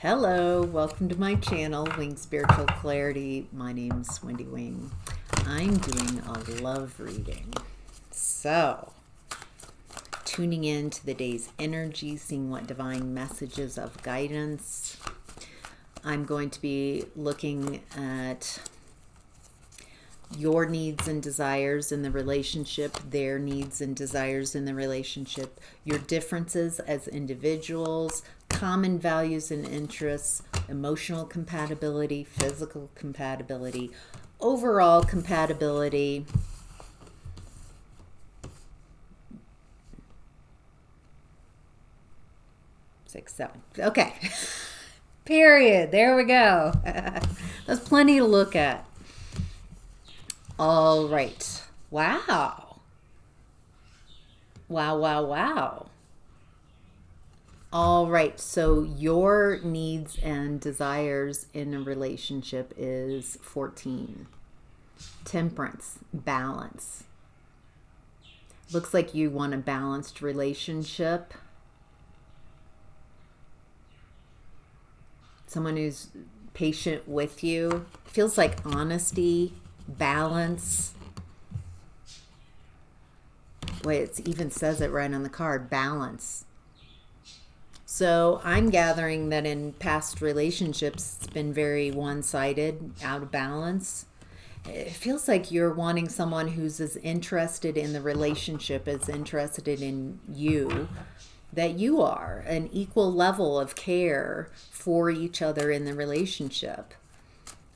Hello, welcome to my channel, Wing Spiritual Clarity. My name's Wendy Wing. I'm doing a love reading. So, tuning in to the day's energy, seeing what divine messages of guidance. I'm going to be looking at your needs and desires in the relationship, their needs and desires in the relationship, your differences as individuals, common values and interests, emotional compatibility, physical compatibility, overall compatibility. Six, seven. Okay. Period. There we go. That's plenty to look at. All right. Wow. Wow, wow, wow. All right. So your needs and desires in a relationship is 14. Temperance, balance. Looks like you want a balanced relationship. Someone who's patient with you. Feels like honesty, balance. Boy, it even says it right on the card, balance. So I'm gathering that in past relationships, it's been very one-sided, out of balance. It feels like you're wanting someone who's as interested in the relationship as interested in you, that you are, an equal level of care for each other in the relationship,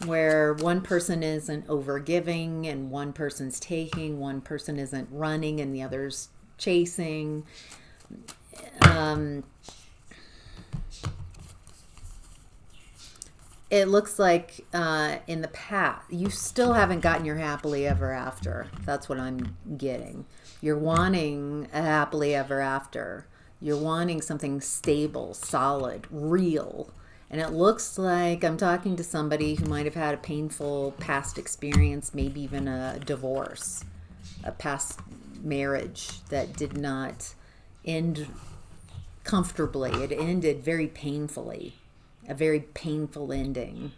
where one person isn't overgiving and one person's taking, one person isn't running and the other's chasing. It looks like in the past, you still haven't gotten your happily ever after. That's what I'm getting. You're wanting a happily ever after. You're wanting something stable, solid, real. And it looks like I'm talking to somebody who might have had a painful past experience, maybe even a divorce, a past marriage that did not end comfortably. It ended very painfully. A very painful ending.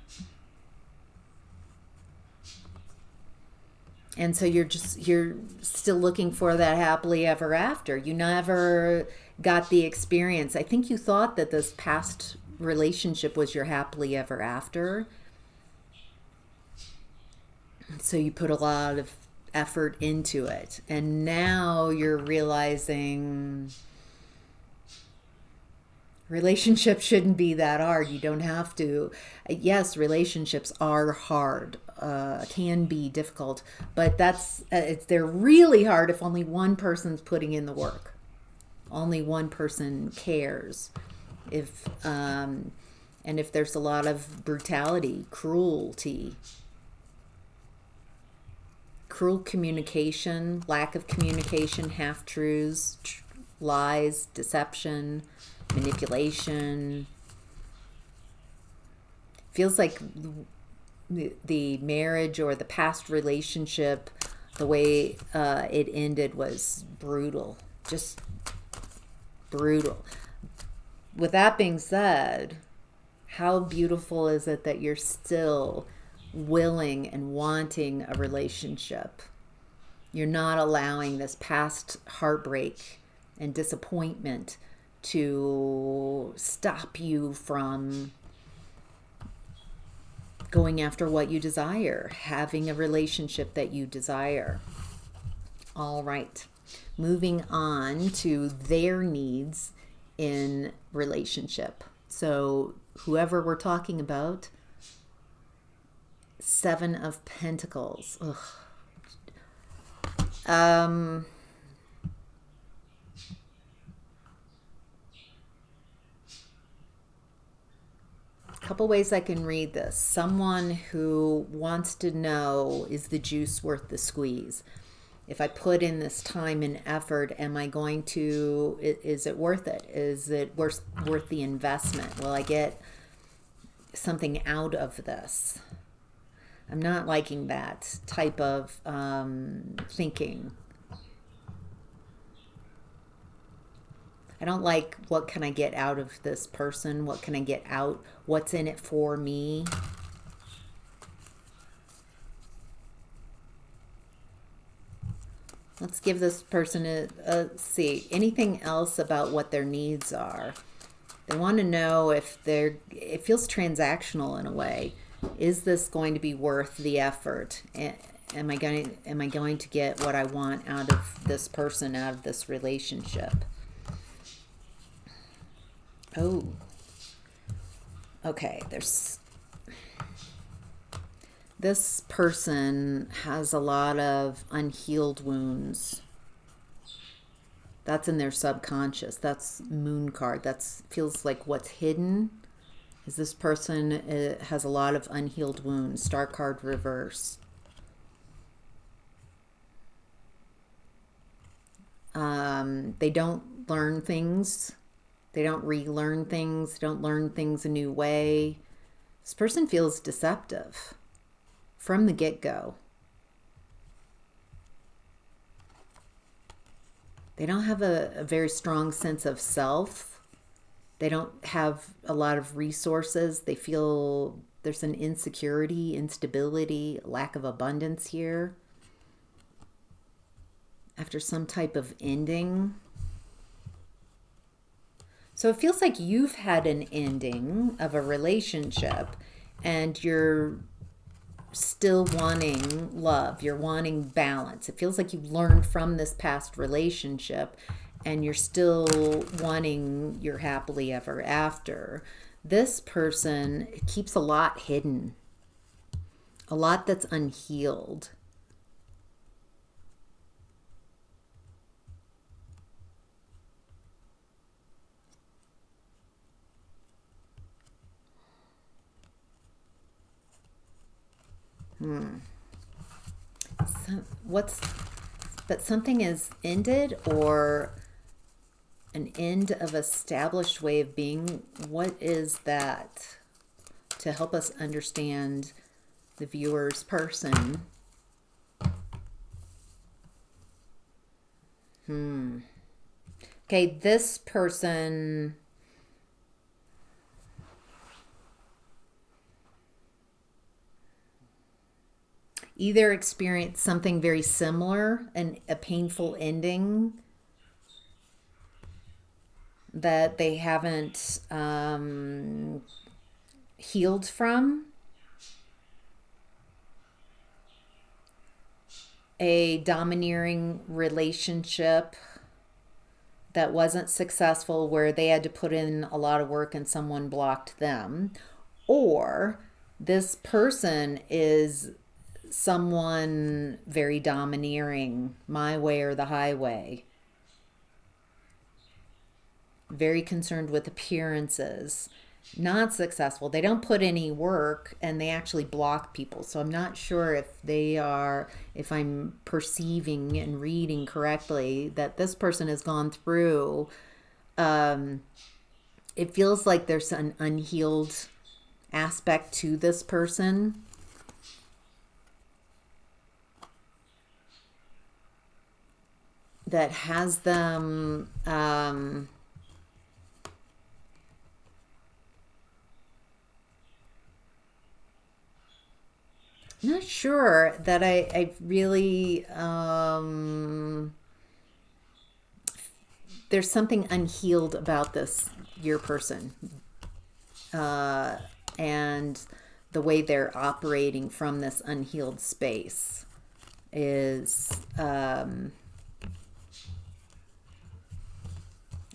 And so you're still looking for that happily ever after. You never got the experience. I think you thought that this past relationship was your happily ever after. So you put a lot of effort into it. And now you're realizing relationships shouldn't be that hard. You don't have to. Yes, relationships are hard, can be difficult, but they're really hard if only one person's putting in the work. Only one person cares. And if there's a lot of brutality, cruelty, cruel communication, lack of communication, half-truths, lies, deception, manipulation. Feels like the marriage or the past relationship, the way it ended was brutal. Just brutal. With that being said, how beautiful is it that you're still willing and wanting a relationship? You're not allowing this past heartbreak and disappointment to stop you from going after what you desire, having a relationship that you desire. All right, moving on to their needs in relationship. So whoever we're talking about, Seven of Pentacles. Ugh. Couple ways I can read this. Someone who wants to know, is the juice worth the squeeze? If I put in this time and effort, am I going to, is it worth it? Is it worth the investment? Will I get something out of this? I'm not liking that type of thinking. I don't like what can I get out of this person? What can I get out? What's in it for me? Let's give this person see anything else about what their needs are. They want to know if it feels transactional in a way. Is this going to be worth the effort? Am I going to get what I want out of this person, out of this relationship? Oh. Okay, this person has a lot of unhealed wounds. That's in their subconscious. That's moon card. That feels like what's hidden is this person has a lot of unhealed wounds. Star card reverse. They don't learn things. They don't relearn things. They don't learn things a new way. This person feels deceptive from the get-go. They don't have a very strong sense of self. They don't have a lot of resources. They feel there's an insecurity, instability, lack of abundance here. After some type of ending. So it feels like you've had an ending of a relationship and you're still wanting love. You're wanting balance. It feels like you've learned from this past relationship and you're still wanting your happily ever after. This person keeps a lot hidden, a lot that's unhealed. But something is ended or an end of established way of being. What is that? To help us understand the viewer's person. Okay, this person either experience something very similar and a painful ending that they haven't healed from, a domineering relationship that wasn't successful where they had to put in a lot of work and someone blocked them, or this person is someone very domineering, my way or the highway, very concerned with appearances, not successful. They don't put any work and they actually block people. So I'm not sure if I'm perceiving and reading correctly that this person has gone through, it feels like there's an unhealed aspect to this person. That has them not sure that I really there's something unhealed about this your person and the way they're operating from this unhealed space is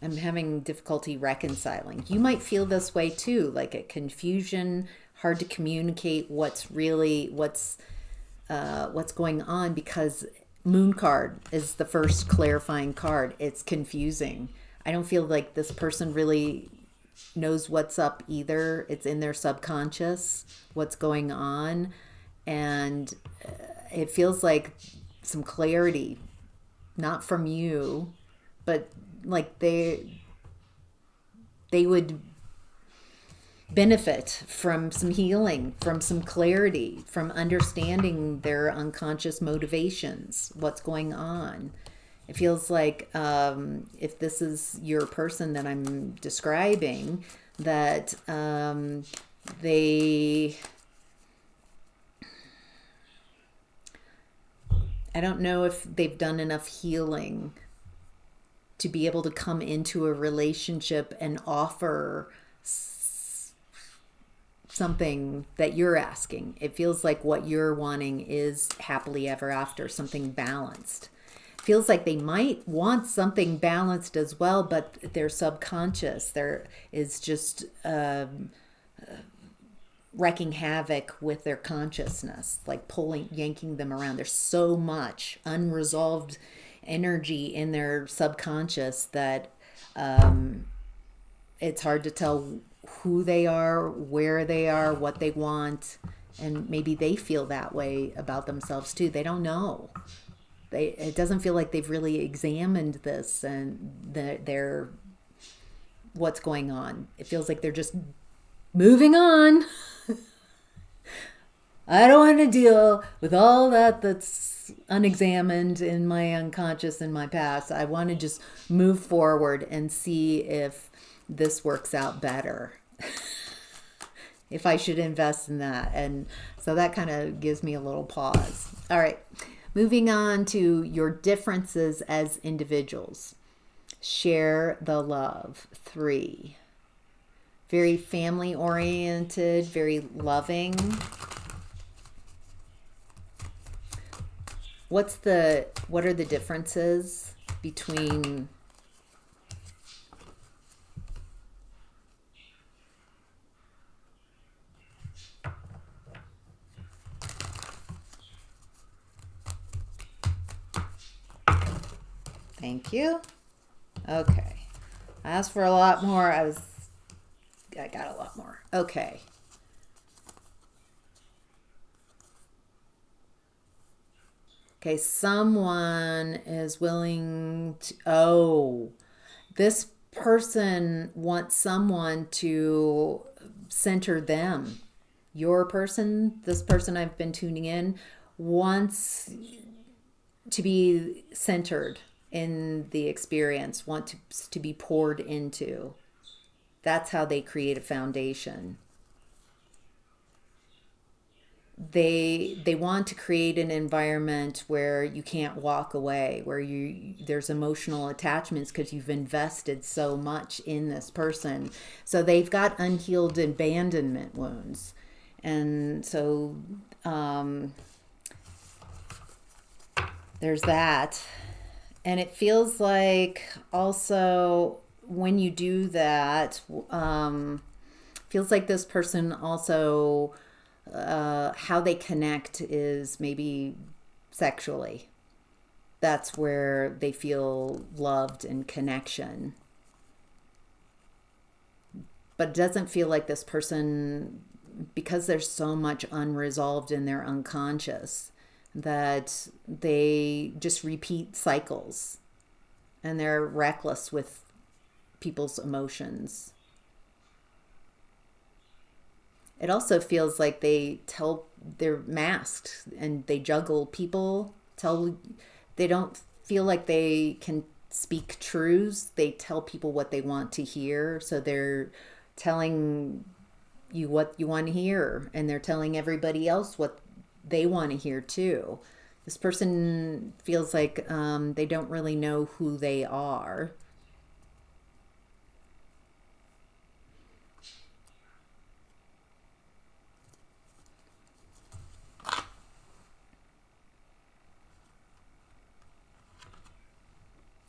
I'm having difficulty reconciling. You might feel this way too, like a confusion, hard to communicate what's going on, because Moon card is the first clarifying card. It's confusing. I don't feel like this person really knows what's up either. It's in their subconscious, what's going on. And it feels like some clarity, not from you, but like they would benefit from some healing, from some clarity, from understanding their unconscious motivations, what's going on. It feels like if this is your person that I'm describing, that they, I don't know if they've done enough healing to be able to come into a relationship and offer something that you're asking. It feels like what you're wanting is happily ever after, something balanced. It feels like they might want something balanced as well, but their subconscious, there is just wrecking havoc with their consciousness, like pulling, yanking them around. There's so much unresolved energy in their subconscious that it's hard to tell who they are, where they are, what they want, and maybe they feel that way about themselves too. They don't know. It doesn't feel like they've really examined this and they're what's going on. It feels like they're just moving on. I don't want to deal with all that's unexamined in my unconscious in my past. I want to just move forward and see if this works out better. If I should invest in that. And so that kind of gives me a little pause. All right. Moving on to your differences as individuals. Share the love. 3. Very family oriented, very loving. What are the differences between Thank you. Okay. I asked for a lot more. I got a lot more. Okay. Okay, someone is willing to, this person wants someone to center them. Your person, this person I've been tuning in, wants to be centered in the experience, want to be poured into. That's how they create a foundation. They want to create an environment where you can't walk away, where there's emotional attachments because you've invested so much in this person. So they've got unhealed abandonment wounds. And so there's that. And it feels like also when you do that, feels like this person also, how they connect is maybe sexually. That's where they feel loved and connection. But it doesn't feel like this person, because there's so much unresolved in their unconscious, that they just repeat cycles and they're reckless with people's emotions. It also feels like they're masked and they juggle people. They don't feel like they can speak truths. They tell people what they want to hear. So they're telling you what you want to hear, and they're telling everybody else what they want to hear too. This person feels like they don't really know who they are.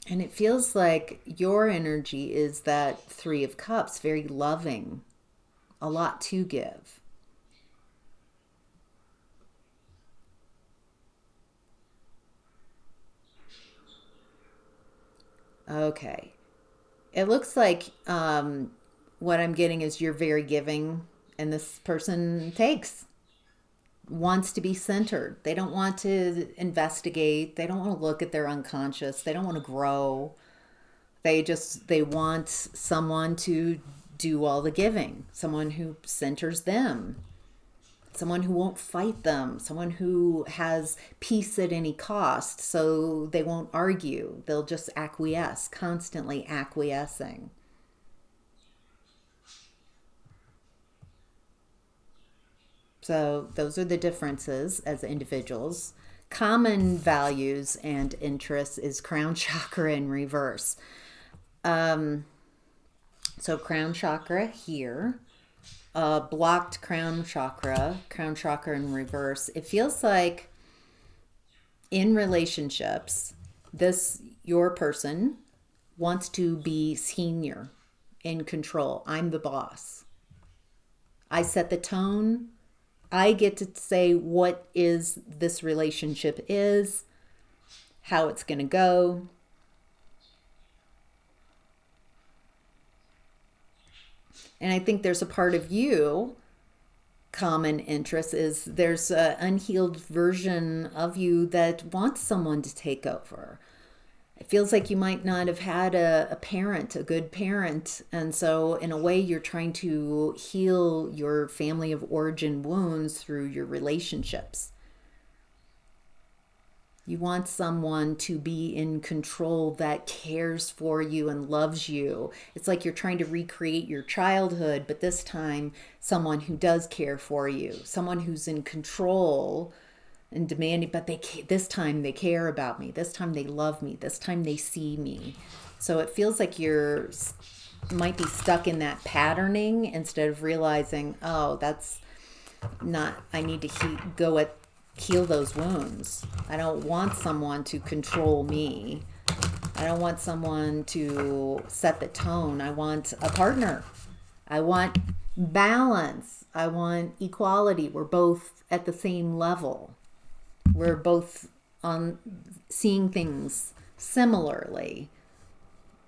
And it feels like your energy is that 3 of Cups, very loving, a lot to give. Okay. It looks like what I'm getting is you're very giving, and this person wants to be centered. They don't want to investigate. They don't want to look at their unconscious. They don't want to grow. They want someone to do all the giving, someone who centers them. someone who won't fight them, someone who has peace at any cost, so they won't argue. They'll just acquiesce, constantly acquiescing. So those are the differences as individuals. Common values and interests is crown chakra in reverse. So crown chakra here, blocked crown chakra in reverse. It feels like in relationships, your person wants to be senior, in control. I'm the boss. I set the tone. I get to say what is this relationship is, how it's going to go. And I think there's a part of you, common interest, is there's an unhealed version of you that wants someone to take over. It feels like you might not have had a parent, a good parent. And so in a way, you're trying to heal your family of origin wounds through your relationships. You want someone to be in control that cares for you and loves you. It's like you're trying to recreate your childhood, but this time someone who does care for you, someone who's in control and demanding, but this time they care about me. This time they love me. This time they see me. So it feels like you're might be stuck in that patterning instead of realizing, oh, that's not, I need to heal those wounds. I don't want someone to control me. I don't want someone to set the tone. I want a partner. I want balance. I want equality. We're both at the same level. We're both on seeing things similarly,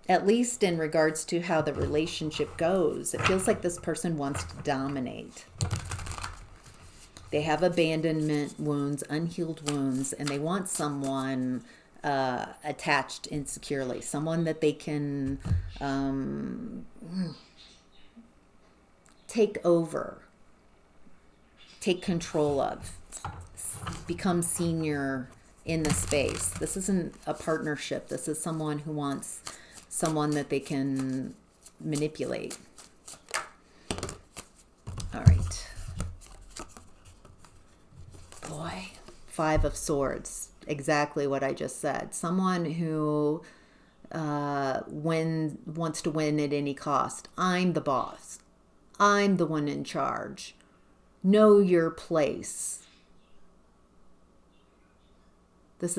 at least in regards to how the relationship goes. It feels like this person wants to dominate. They have abandonment wounds, unhealed wounds, and they want someone attached insecurely, someone that they can take over, take control of, become senior in the space. This isn't a partnership. This is someone who wants someone that they can manipulate. All right. Boy, 5 of Swords. Exactly what I just said. Someone who wants to win at any cost. I'm the boss. I'm the one in charge. Know your place. This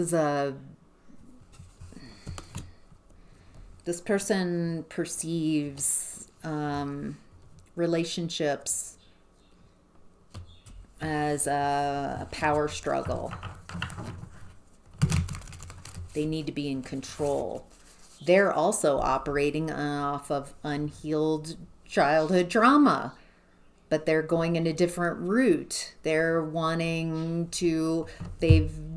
person perceives relationships as a power struggle. They need to be in control. They're also operating off of unhealed childhood trauma, but they're going in a different route. They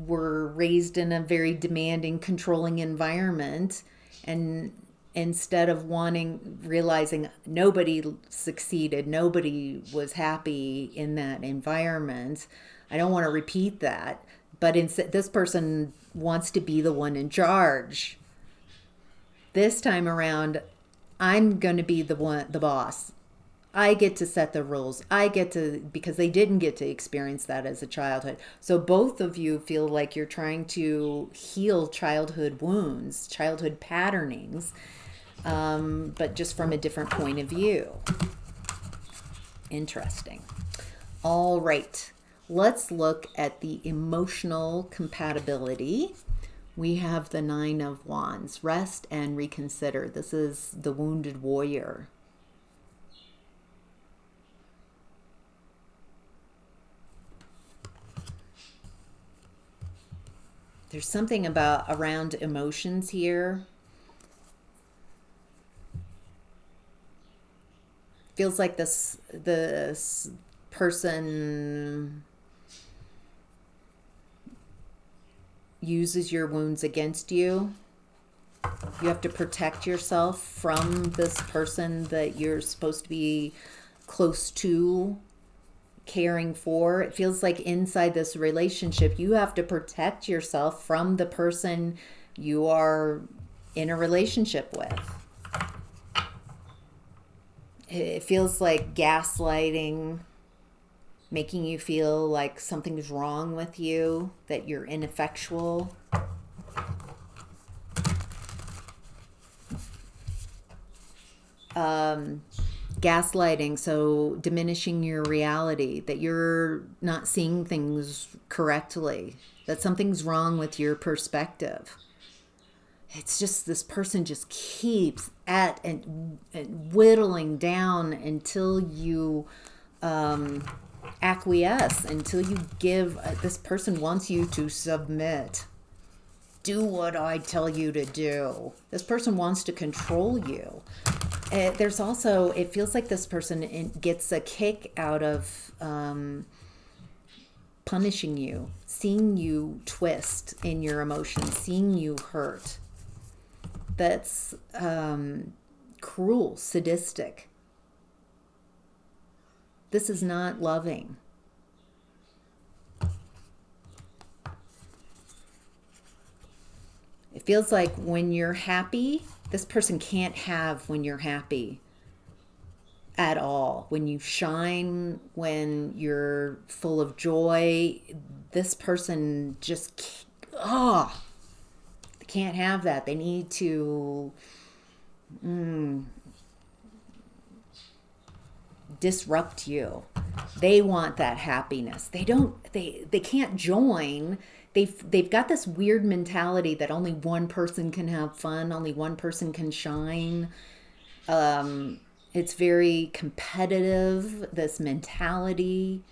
were raised in a very demanding, controlling environment, and instead of realizing nobody succeeded, nobody was happy in that environment. I don't want to repeat that, but instead, this person wants to be the one in charge. This time around, I'm going to be the boss. I get to set the rules. Because they didn't get to experience that as a childhood. So both of you feel like you're trying to heal childhood wounds, childhood patternings, but just from a different point of view. Interesting. All right. Let's look at the emotional compatibility. We have the 9 of Wands. Rest and reconsider. This is the wounded warrior. There's something around emotions here. Feels like this person uses your wounds against you. You have to protect yourself from this person that you're supposed to be close to. caring for. It feels like inside this relationship, you have to protect yourself from the person you are in a relationship with. It feels like gaslighting, making you feel like something's wrong with you, that you're ineffectual. Gaslighting, so diminishing your reality, that you're not seeing things correctly, that something's wrong with your perspective. It's just this person just keeps at and whittling down until you acquiesce, until you give. This person wants you to submit. Do what I tell you to do. This person wants to control you. There's also, it feels like this person gets a kick out of punishing you, seeing you twist in your emotions, seeing you hurt. That's cruel, sadistic. This is not loving. It feels like when you're happy, this person can't have when you're happy at all. When you shine, when you're full of joy, this person just, they can't have that. They need to disrupt you. They want that happiness. They can't join. They've got this weird mentality that only one person can have fun, only one person can shine. It's very competitive, this mentality.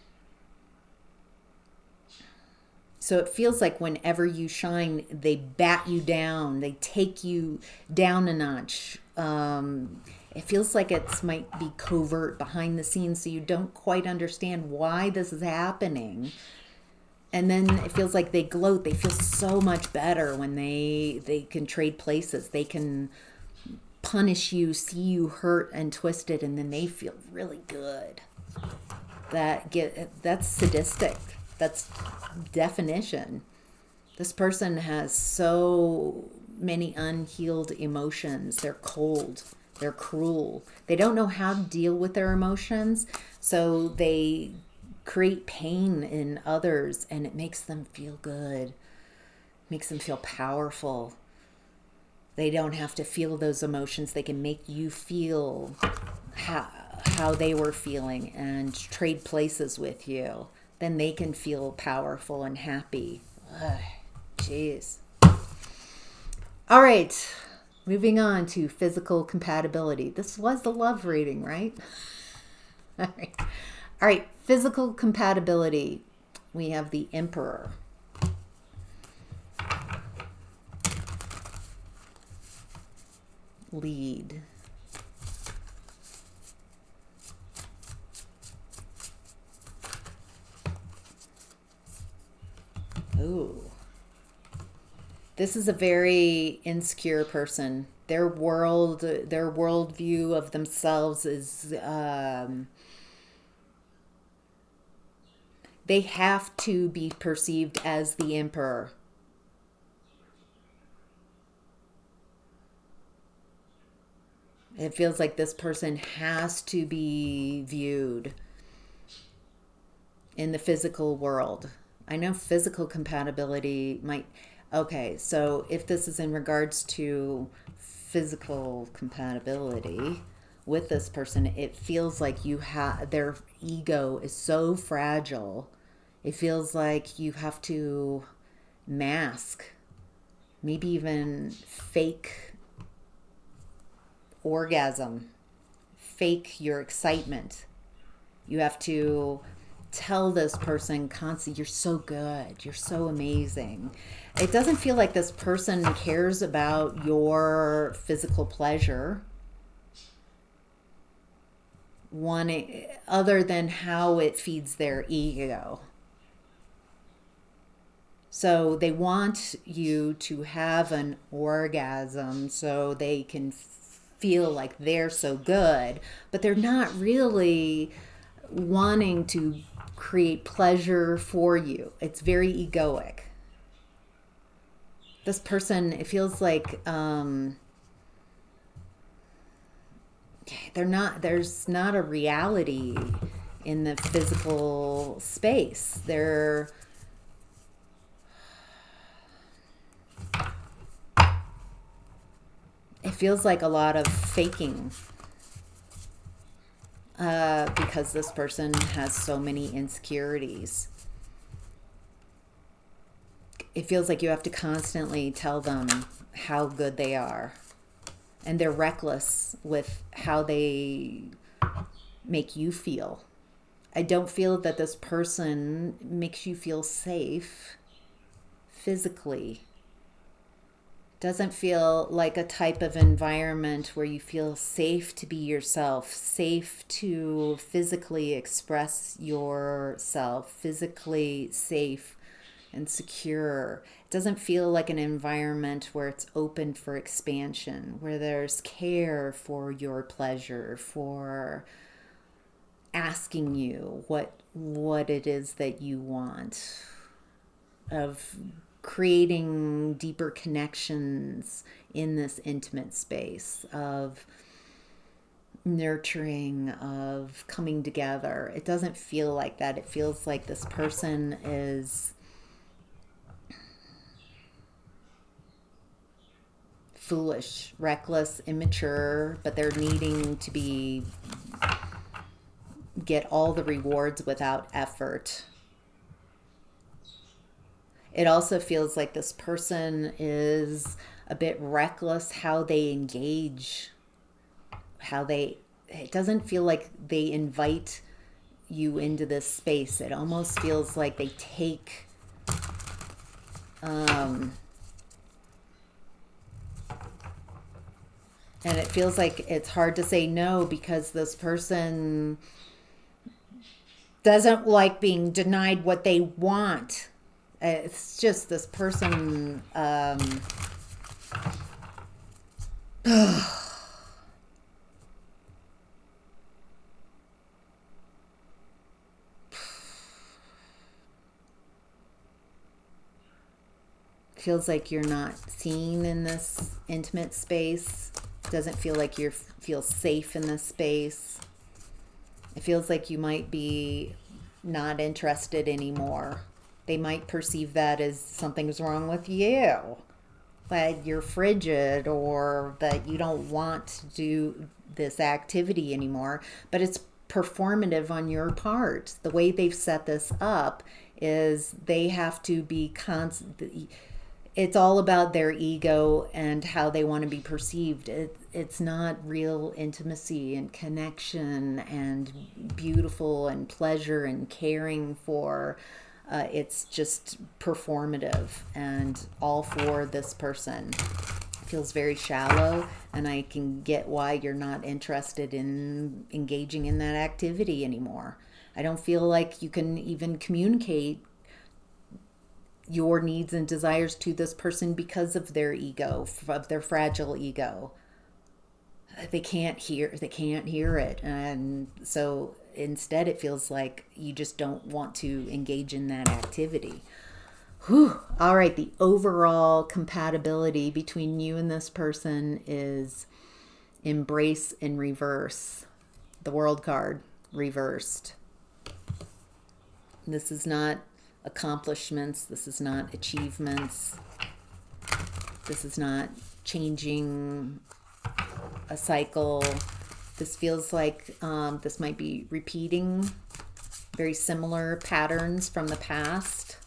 So it feels like whenever you shine, they bat you down, they take you down a notch. It feels like it might be covert, behind the scenes, so you don't quite understand why this is happening. And then it feels like they gloat. They feel so much better when they can trade places. They can punish you, see you hurt and twisted, and then they feel really good. That's sadistic. That's definition. This person has so many unhealed emotions. They're cold. They're cruel. They don't know how to deal with their emotions, so they create pain in others, and it makes them feel good, makes them feel powerful. They don't have to feel those emotions. They can make you feel how they were feeling and trade places with you. Then they can feel powerful and happy. Jeez. All right, moving on to physical compatibility. This was the love reading, right? All right. Physical compatibility. We have the Emperor. Lead. Ooh. This is a very insecure person. Their worldview of themselves is they have to be perceived as the emperor. It feels like this person has to be viewed in the physical world. I know physical compatibility might... Okay, so if this is in regards to physical compatibility with this person, it feels like their ego is so fragile. It feels like you have to mask, maybe even fake orgasm, fake your excitement. You have to tell this person constantly, you're so good, you're so amazing. It doesn't feel like this person cares about your physical pleasure, other than how it feeds their ego. So they want you to have an orgasm so they can feel like they're so good, but they're not really wanting to create pleasure for you. It's very egoic. This person, it feels like there's not a reality in the physical space. It feels like a lot of faking, because this person has so many insecurities. It feels like you have to constantly tell them how good they are. And they're reckless with how they make you feel. I don't feel that this person makes you feel safe physically. Doesn't feel like a type of environment where you feel safe to be yourself, safe to physically express yourself, physically safe and secure. It doesn't feel like an environment where it's open for expansion, where there's care for your pleasure, for asking you what it is that you want, of creating deeper connections in this intimate space, of nurturing, of coming together. It doesn't feel like that. It feels like this person is foolish, reckless, immature, but they're needing to get all the rewards without effort. It also feels like this person is a bit reckless how they engage, it doesn't feel like they invite you into this space. It almost feels like they take, and it feels like it's hard to say no because this person doesn't like being denied what they want. It's just this person, feels like you're not seen in this intimate space. Doesn't feel like you feel safe in this space. It feels like you might be not interested anymore. They might perceive that as something's wrong with you, that you're frigid or that you don't want to do this activity anymore. But it's performative on your part. The way they've set this up is they have to be it's all about their ego and how they want to be perceived. It's not real intimacy and connection and beautiful and pleasure and caring for. It's just performative and all for this person. It feels very shallow, and I can get why you're not interested in engaging in that activity anymore. I don't feel like you can even communicate your needs and desires to this person because of their ego, of their fragile ego. They can't hear it. And so instead it feels like you just don't want to engage in that activity. Whew. All right, the overall compatibility between you and this person is embrace in reverse. The world card reversed. This is not accomplishments. This is not achievements. This is not changing a cycle. This feels like this might be repeating very similar patterns from the past,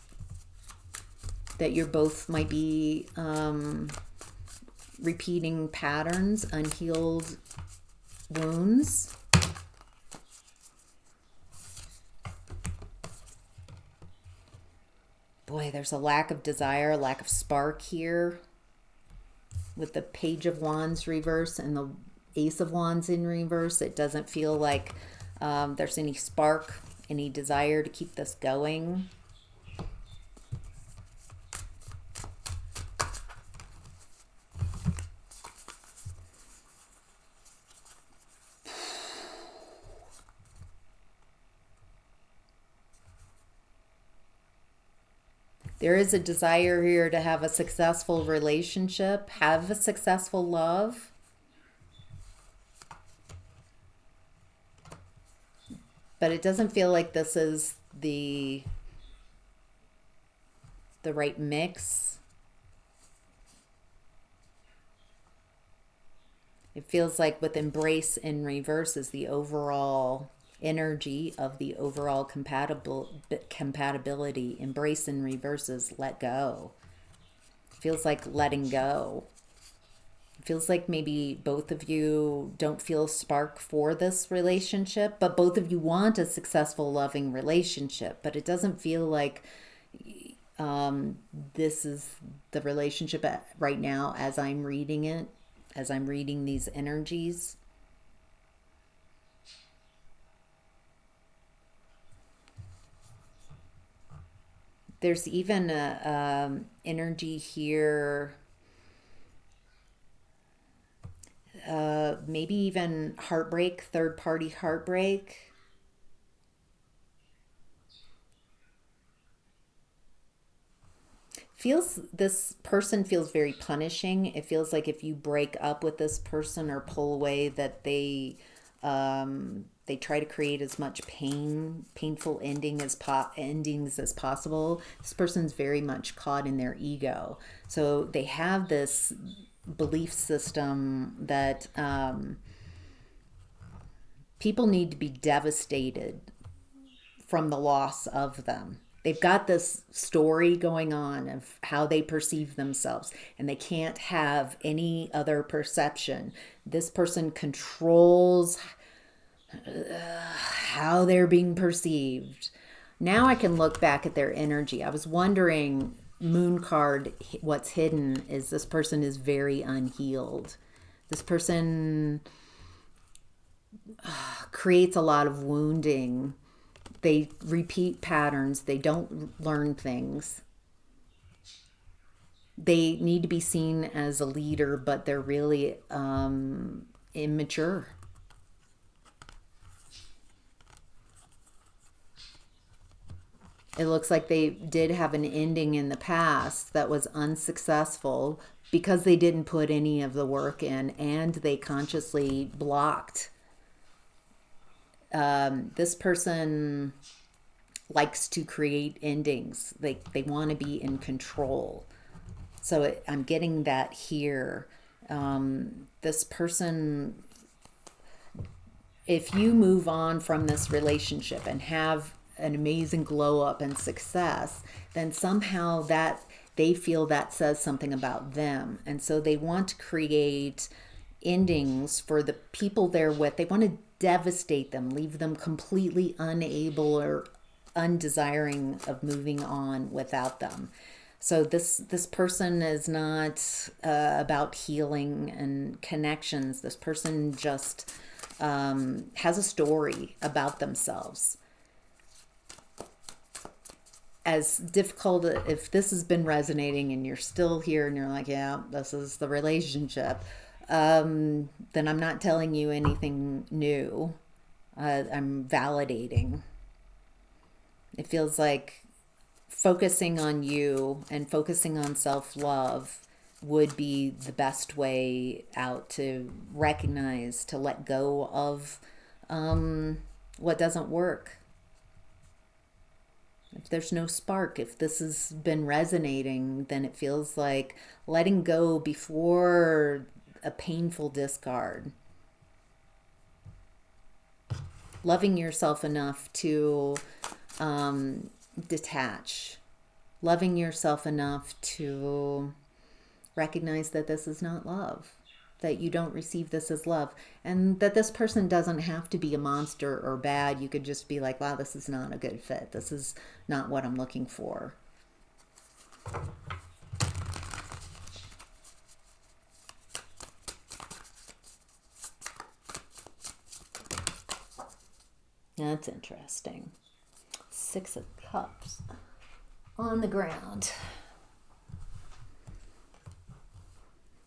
that you're both might be repeating patterns, unhealed wounds. Boy, there's a lack of desire, lack of spark here with the Page of Wands reverse and the Ace of Wands in reverse. It doesn't feel like there's any spark, any desire to keep this going. There is a desire here to have a successful relationship, have a successful love. But it doesn't feel like this is the right mix. It feels like with embrace in reverse is the overall energy of the overall compatibility. Embrace in reverse is let go. It feels like letting go. It feels like maybe both of you don't feel a spark for this relationship, but both of you want a successful, loving relationship. But it doesn't feel like this is the relationship right now as I'm reading it, as I'm reading these energies. There's even a energy here, maybe even heartbreak, third party heartbreak. Feels This person feels very punishing. It feels like if you break up with this person or pull away, that they try to create as much painful endings as possible. This person's very much caught in their ego, so they have this belief system that people need to be devastated from the loss of them. They've got this story going on of how they perceive themselves, and they can't have any other perception. This person controls how they're being perceived. Now I can look back at their energy. I was wondering, moon card, what's hidden is this person is very unhealed. This person creates a lot of wounding. They repeat patterns. They don't learn things. They need to be seen as a leader, but they're really immature. It looks like they did have an ending in the past that was unsuccessful because they didn't put any of the work in, and they consciously blocked. This person likes to create endings. They want to be in control. So I'm getting that here. This person, if you move on from this relationship and have an amazing glow up and success, then somehow that they feel that says something about them. And so they want to create endings for the people they're with. They want to devastate them, leave them completely unable or undesiring of moving on without them. So this person is not about healing and connections. This person just has a story about themselves. As difficult, if this has been resonating and you're still here and you're like, yeah, this is the relationship, then I'm not telling you anything new. I'm validating. It feels like focusing on you and focusing on self-love would be the best way out, to recognize, to let go of what doesn't work. If there's no spark, if this has been resonating, then it feels like letting go before a painful discard. Loving yourself enough to detach. Loving yourself enough to recognize that this is not love, that you don't receive this as love, and that this person doesn't have to be a monster or bad. You could just be like, wow, this is not a good fit. This is not what I'm looking for. That's interesting. 6 of Cups on the ground.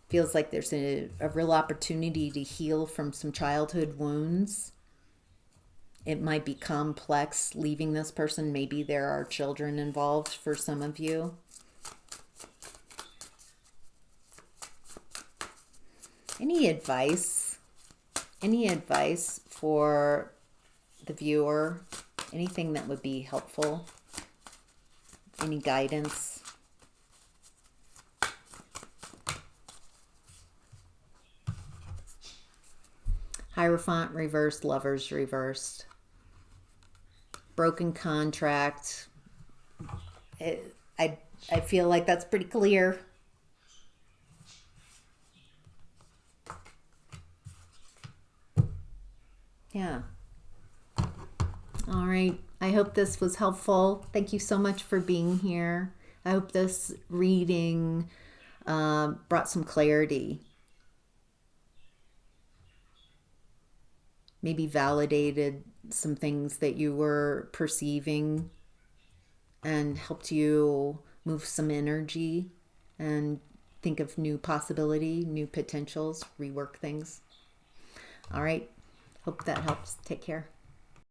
Feels like there's a real opportunity to heal from some childhood wounds. It might be complex leaving this person. Maybe there are children involved for some of you. Any advice? Any advice for the viewer? Anything that would be helpful? Any guidance? Hierophant reversed, Lovers reversed. Broken contract. I feel like that's pretty clear. Yeah. All right. I hope this was helpful. Thank you so much for being here. I hope this reading brought some clarity. Maybe validated some things that you were perceiving and helped you move some energy and think of new possibility, new potentials, rework things. All right. Hope that helps. Take care.